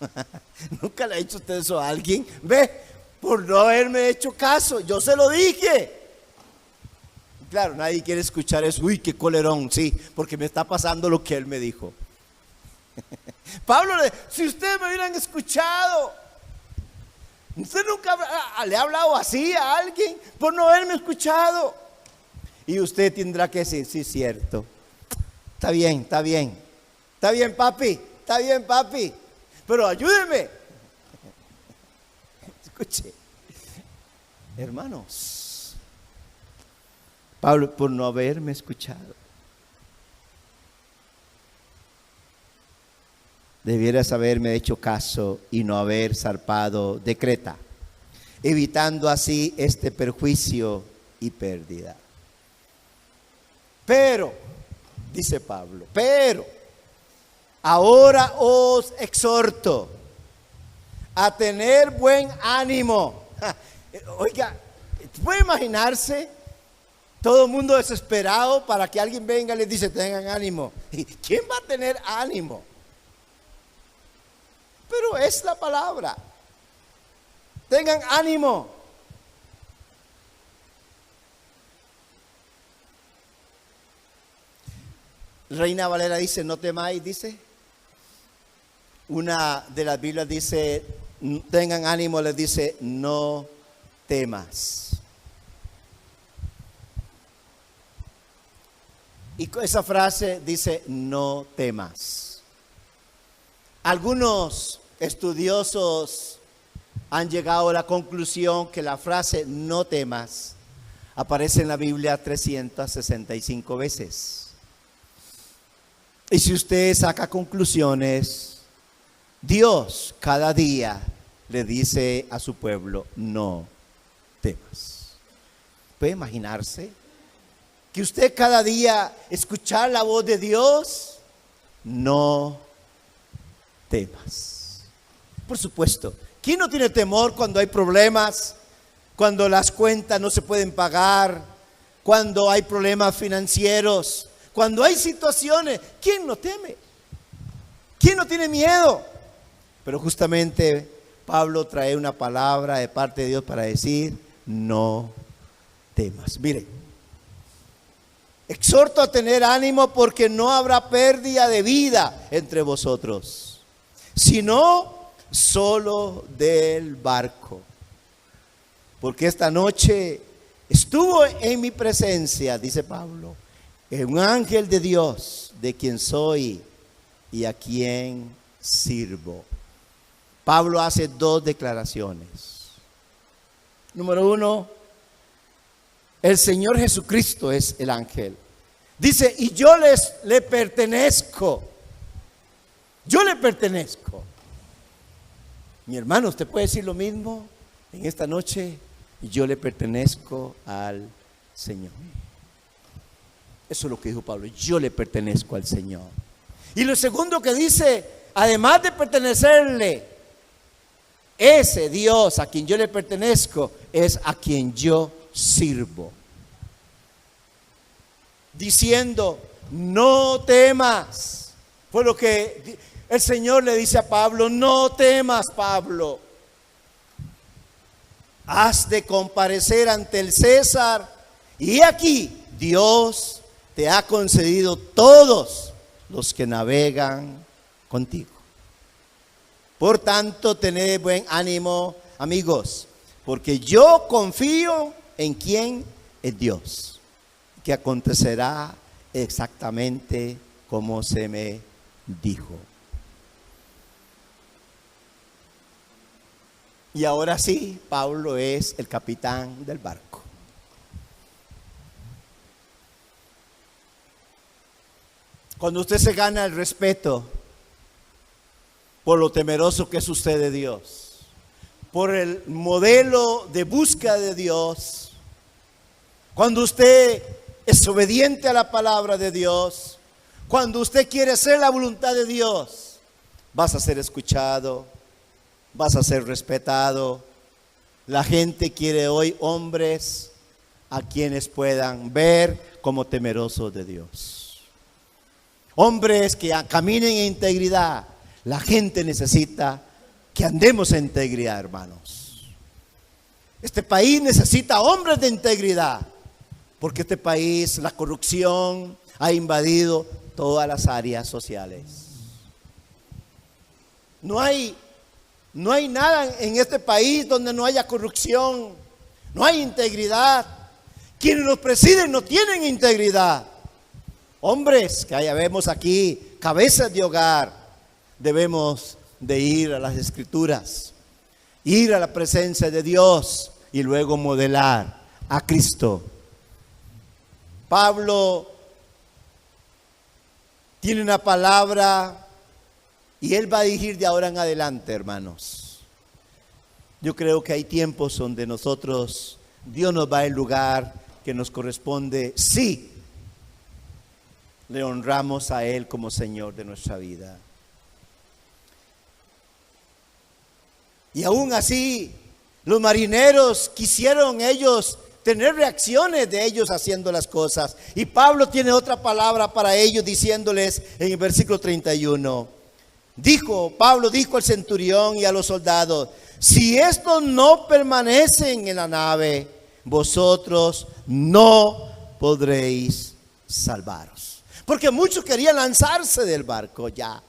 ¿Nunca le ha hecho usted eso a alguien? Ve, por no haberme hecho caso, yo se lo dije. Claro, nadie quiere escuchar eso. Uy, qué colerón, sí, porque me está pasando lo que él me dijo. Pablo, si ustedes me hubieran escuchado, usted nunca le ha hablado así a alguien por no haberme escuchado. Y usted tendrá que decir, sí, cierto. Está bien, está bien. Está bien, papi, está bien, papi. Pero ayúdeme. Escuche, hermanos, Pablo, por no haberme escuchado, debieras haberme hecho caso y no haber zarpado de Creta, evitando así este perjuicio y pérdida. Pero, dice Pablo, ahora os exhorto a tener buen ánimo. Oiga, ¿puede imaginarse todo el mundo desesperado para que alguien venga y les dice tengan ánimo? ¿Quién va a tener ánimo? Pero es la palabra. Tengan ánimo. Reina Valera dice, no temáis, dice. Una de las Biblias dice, tengan ánimo, les dice, no temas. Y con esa frase dice, no temas. Algunos estudiosos han llegado a la conclusión que la frase no temas aparece en la Biblia 365 veces. Y si usted saca conclusiones, Dios cada día le dice a su pueblo, no temas. ¿Puede imaginarse que usted cada día escuchar la voz de Dios? No temas. Por supuesto, ¿quién no tiene temor cuando hay problemas? Cuando las cuentas no se pueden pagar, cuando hay problemas financieros, cuando hay situaciones, ¿quién no teme? ¿Quién no tiene miedo? Pero justamente Pablo trae una palabra de parte de Dios para decir, no temas. Mire, exhorto a tener ánimo porque no habrá pérdida de vida entre vosotros, sino solo del barco. Porque esta noche estuvo en mi presencia, dice Pablo, un ángel de Dios, de quien soy y a quien sirvo. Pablo hace dos declaraciones. Número uno, el Señor Jesucristo es el ángel. Dice, y yo le pertenezco. Yo le pertenezco. Mi hermano, ¿usted puede decir lo mismo en esta noche? Yo le pertenezco al Señor. Eso es lo que dijo Pablo. Yo le pertenezco al Señor. Y lo segundo que dice, además de pertenecerle, ese Dios a quien yo le pertenezco es a quien yo sirvo. Diciendo, no temas. Fue lo que el Señor le dice a Pablo, no temas, Pablo. Has de comparecer ante el César y aquí Dios te ha concedido todos los que navegan contigo. Por tanto, tened buen ánimo, amigos, porque yo confío en quién, en Dios, que acontecerá exactamente como se me dijo. Y ahora sí, Pablo es el capitán del barco. Cuando usted se gana el respeto por lo temeroso que es usted de Dios, por el modelo de búsqueda de Dios, cuando usted es obediente a la palabra de Dios, cuando usted quiere hacer la voluntad de Dios, vas a ser escuchado, vas a ser respetado. La gente quiere hoy hombres a quienes puedan ver como temerosos de Dios. Hombres que caminen en integridad. La gente necesita que andemos en integridad, hermanos. Este país necesita hombres de integridad, porque este país, la corrupción ha invadido todas las áreas sociales. No hay nada en este país donde no haya corrupción, no hay integridad. Quienes los presiden no tienen integridad. Hombres que ya vemos aquí, cabezas de hogar, debemos de ir a las Escrituras, ir a la presencia de Dios y luego modelar a Cristo. Pablo tiene una palabra y él va a dirigir de ahora en adelante, hermanos. Yo creo que hay tiempos donde nosotros, Dios nos va al lugar que nos corresponde, sí, le honramos a Él como Señor de nuestra vida. Y aún así, los marineros quisieron ellos tener reacciones de ellos haciendo las cosas. Y Pablo tiene otra palabra para ellos diciéndoles en el versículo 31. Pablo dijo al centurión y a los soldados, si estos no permanecen en la nave, vosotros no podréis salvaros. porque muchos querían lanzarse del barco ya.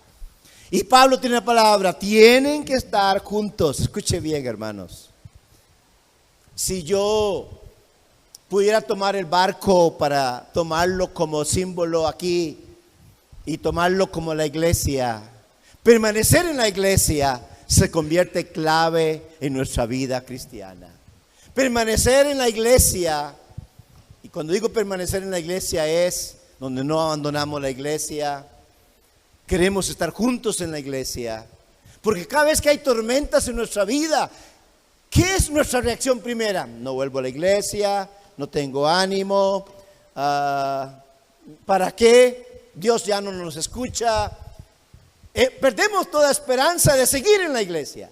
Y Pablo tiene la palabra, tienen que estar juntos. Escuche bien, hermanos. Si yo pudiera tomar el barco para tomarlo como símbolo aquí y tomarlo como la iglesia, permanecer en la iglesia se convierte clave en nuestra vida cristiana. Permanecer en la iglesia, y cuando digo permanecer en la iglesia es donde no abandonamos la iglesia, queremos estar juntos en la iglesia, porque cada vez que hay tormentas en nuestra vida, ¿qué es nuestra reacción primera? No vuelvo a la iglesia, no tengo ánimo, ¿para qué? Dios ya no nos escucha. Perdemos toda esperanza de seguir en la iglesia.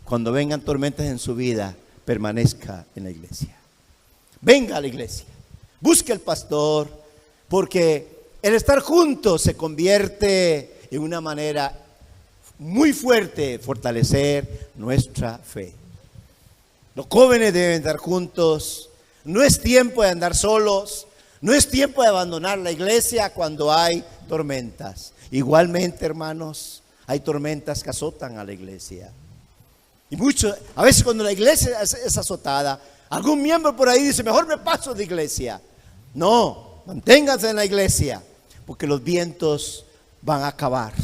Cuando vengan tormentas en su vida, permanezca en la iglesia. Venga a la iglesia, busque al pastor, porque el estar juntos se convierte en una manera muy fuerte de fortalecer nuestra fe. Los jóvenes deben estar juntos. No es tiempo de andar solos. No es tiempo de abandonar la iglesia cuando hay tormentas. Igualmente, hermanos, hay tormentas que azotan a la iglesia. Y a veces cuando la iglesia es azotada, algún miembro por ahí dice, mejor me paso de iglesia. No, manténganse en la iglesia, porque los vientos van a acabar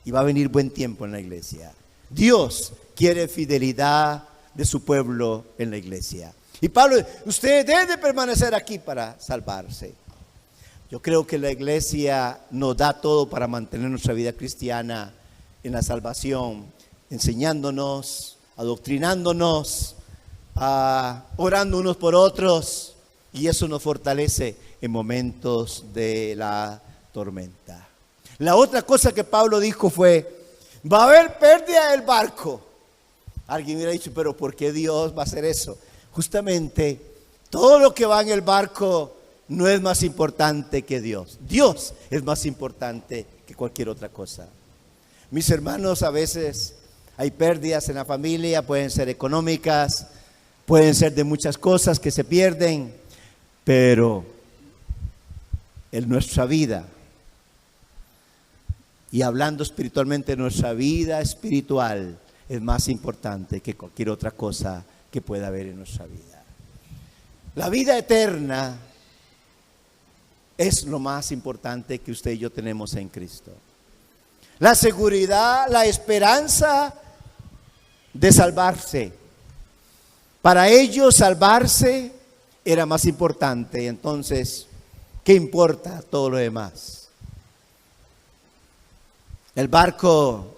y va a venir buen tiempo en la iglesia. Dios quiere fidelidad de su pueblo en la iglesia. Y Pablo, usted debe permanecer aquí para salvarse. Yo creo que la iglesia nos da todo para mantener nuestra vida cristiana en la salvación, enseñándonos, adoctrinándonos, orando unos por otros, y eso nos fortalece en momentos de la tormenta. La otra cosa que Pablo dijo fue, va a haber pérdida del barco. Alguien hubiera dicho, pero ¿por qué Dios va a hacer eso? Justamente, todo lo que va en el barco no es más importante que Dios. Dios es más importante que cualquier otra cosa. Mis hermanos, a veces hay pérdidas en la familia, pueden ser económicas, pueden ser de muchas cosas que se pierden, pero en nuestra vida, y hablando espiritualmente, nuestra vida espiritual es más importante que cualquier otra cosa que pueda haber en nuestra vida. La vida eterna es lo más importante que usted y yo tenemos en Cristo. La seguridad, la esperanza de salvarse. Para ellos salvarse era más importante. Entonces, ¿qué importa todo lo demás? El barco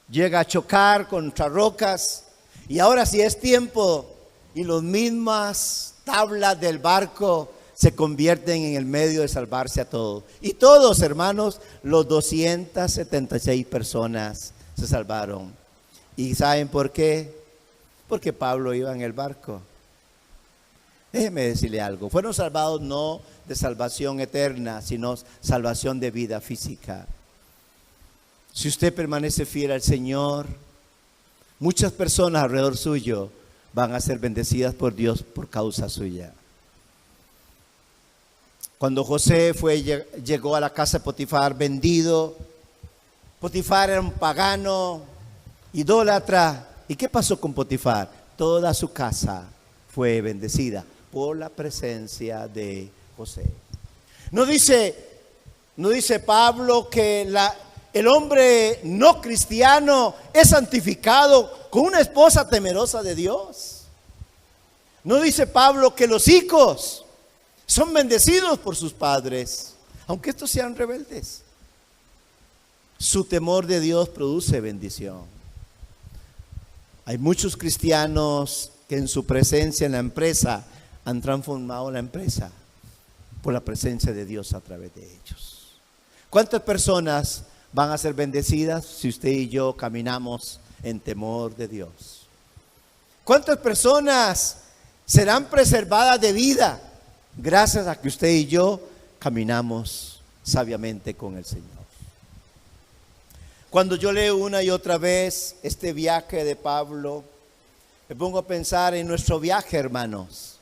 llega a chocar contra rocas y ahora sí es tiempo y las mismas tablas del barco se convierten en el medio de salvarse a todos. Y todos, hermanos, los 276 personas se salvaron. ¿Y saben por qué? Porque Pablo iba en el barco. Déjeme decirle algo. Fueron salvados no de salvación eterna, sino salvación de vida física. Si usted permanece fiel al Señor, muchas personas alrededor suyo van a ser bendecidas por Dios por causa suya. Cuando José llegó a la casa de Potifar vendido, Potifar era un pagano, idólatra. ¿Y qué pasó con Potifar? Toda su casa fue bendecida por la presencia de José. No dice Pablo que el hombre no cristiano es santificado con una esposa temerosa de Dios. No dice Pablo que los hijos son bendecidos por sus padres, aunque estos sean rebeldes. Su temor de Dios produce bendición. Hay muchos cristianos que en su presencia en la empresa han transformado la empresa por la presencia de Dios a través de ellos. ¿Cuántas personas van a ser bendecidas si usted y yo caminamos en temor de Dios? ¿Cuántas personas serán preservadas de vida gracias a que usted y yo caminamos sabiamente con el Señor? Cuando yo leo una y otra vez este viaje de Pablo, me pongo a pensar en nuestro viaje, hermanos.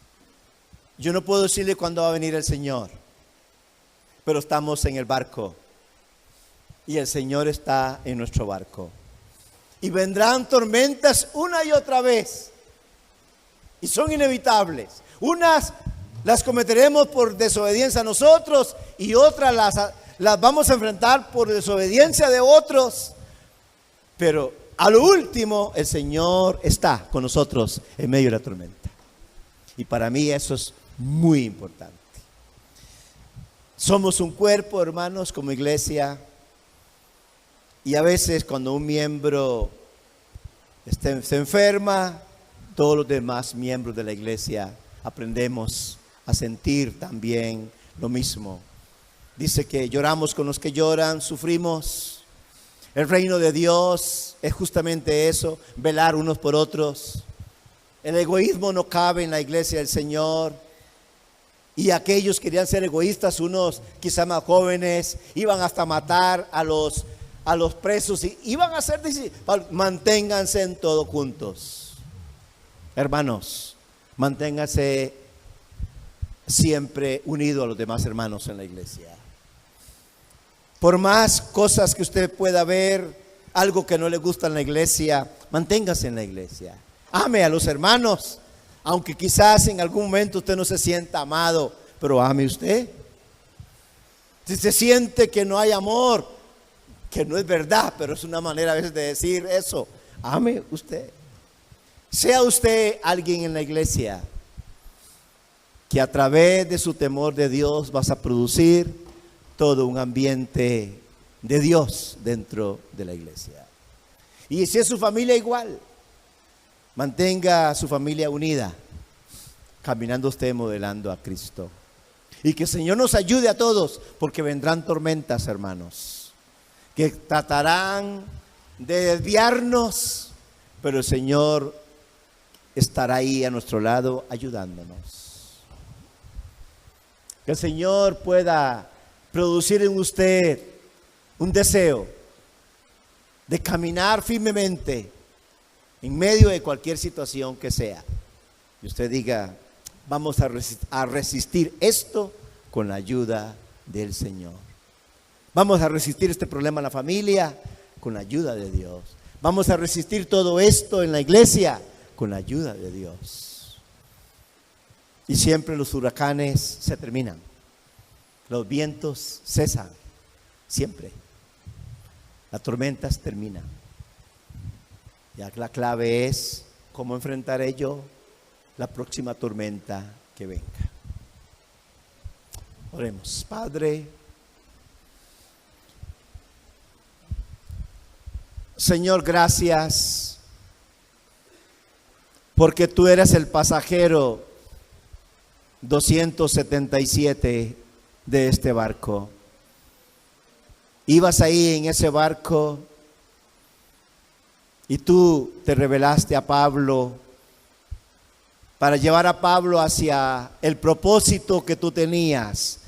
Yo no puedo decirle cuándo va a venir el Señor, pero estamos en el barco. Y el Señor está en nuestro barco. Y vendrán tormentas una y otra vez. Y son inevitables. Unas las cometeremos por desobediencia a nosotros y otras las vamos a enfrentar por desobediencia de otros. Pero a lo último el Señor está con nosotros en medio de la tormenta. Y para mí eso es muy importante. Somos un cuerpo, hermanos, como iglesia. Y a veces cuando un miembro se enferma, todos los demás miembros de la iglesia aprendemos a sentir también lo mismo. Dice que lloramos con los que lloran, sufrimos. El reino de Dios es justamente eso, velar unos por otros. El egoísmo no cabe en la iglesia del Señor. Y aquellos querían ser egoístas, unos quizá más jóvenes, iban hasta matar a los presos y iban a hacer, manténganse en todo juntos. Hermanos, manténganse siempre unidos a los demás hermanos en la iglesia. Por más cosas que usted pueda ver, algo que no le gusta en la iglesia, manténgase en la iglesia. Ame a los hermanos, aunque quizás en algún momento usted no se sienta amado, pero ame usted. Si se siente que no hay amor, que no es verdad, pero es una manera a veces de decir eso, ame usted. Sea usted alguien en la iglesia que a través de su temor de Dios vas a producir todo un ambiente de Dios dentro de la iglesia. Y si es su familia, igual, mantenga a su familia unida, caminando usted modelando a Cristo. Y que el Señor nos ayude a todos, porque vendrán tormentas, hermanos, que tratarán de desviarnos, pero el Señor estará ahí a nuestro lado ayudándonos. Que el Señor pueda producir en usted un deseo de caminar firmemente en medio de cualquier situación que sea. Y usted diga, vamos a resistir esto con la ayuda del Señor. Vamos a resistir este problema en la familia con la ayuda de Dios. Vamos a resistir todo esto en la iglesia con la ayuda de Dios. Y siempre los huracanes se terminan. Los vientos cesan. Siempre. Las tormentas terminan. Ya la clave es cómo enfrentaré yo la próxima tormenta que venga. Oremos. Padre, Señor, gracias porque tú eres el pasajero 277 de este barco. Ibas ahí en ese barco y tú te revelaste a Pablo para llevar a Pablo hacia el propósito que tú tenías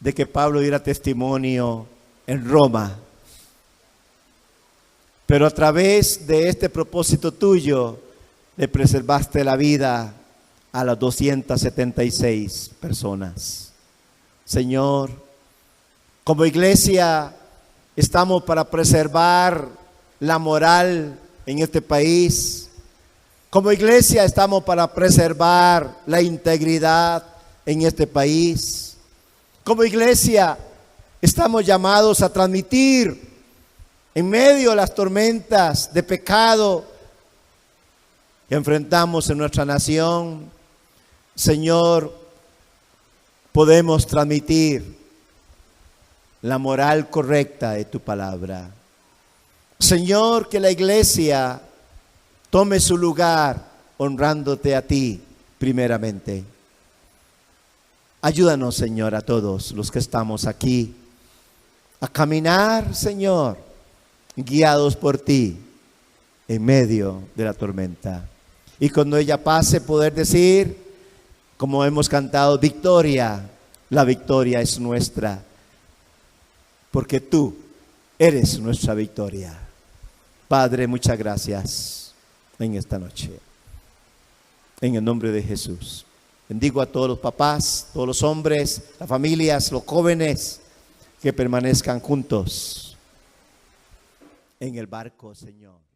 de que Pablo diera testimonio en Roma. Pero a través de este propósito tuyo le preservaste la vida a las 276 personas. Señor, como iglesia estamos para preservar la moral en este país. Como iglesia estamos para preservar la integridad en este país. Como iglesia estamos llamados a transmitir en medio de las tormentas de pecado que enfrentamos en nuestra nación. Señor, podemos transmitir la moral correcta de tu palabra. Señor, que la iglesia tome su lugar honrándote a ti primeramente. Ayúdanos, Señor, a todos los que estamos aquí a caminar, Señor, guiados por ti en medio de la tormenta. Y cuando ella pase, poder decir, como hemos cantado, victoria, la victoria es nuestra, porque tú eres nuestra victoria. Padre, muchas gracias en esta noche. En el nombre de Jesús. Bendigo a todos los papás, todos los hombres, las familias, los jóvenes. que permanezcan juntos en el barco, Señor.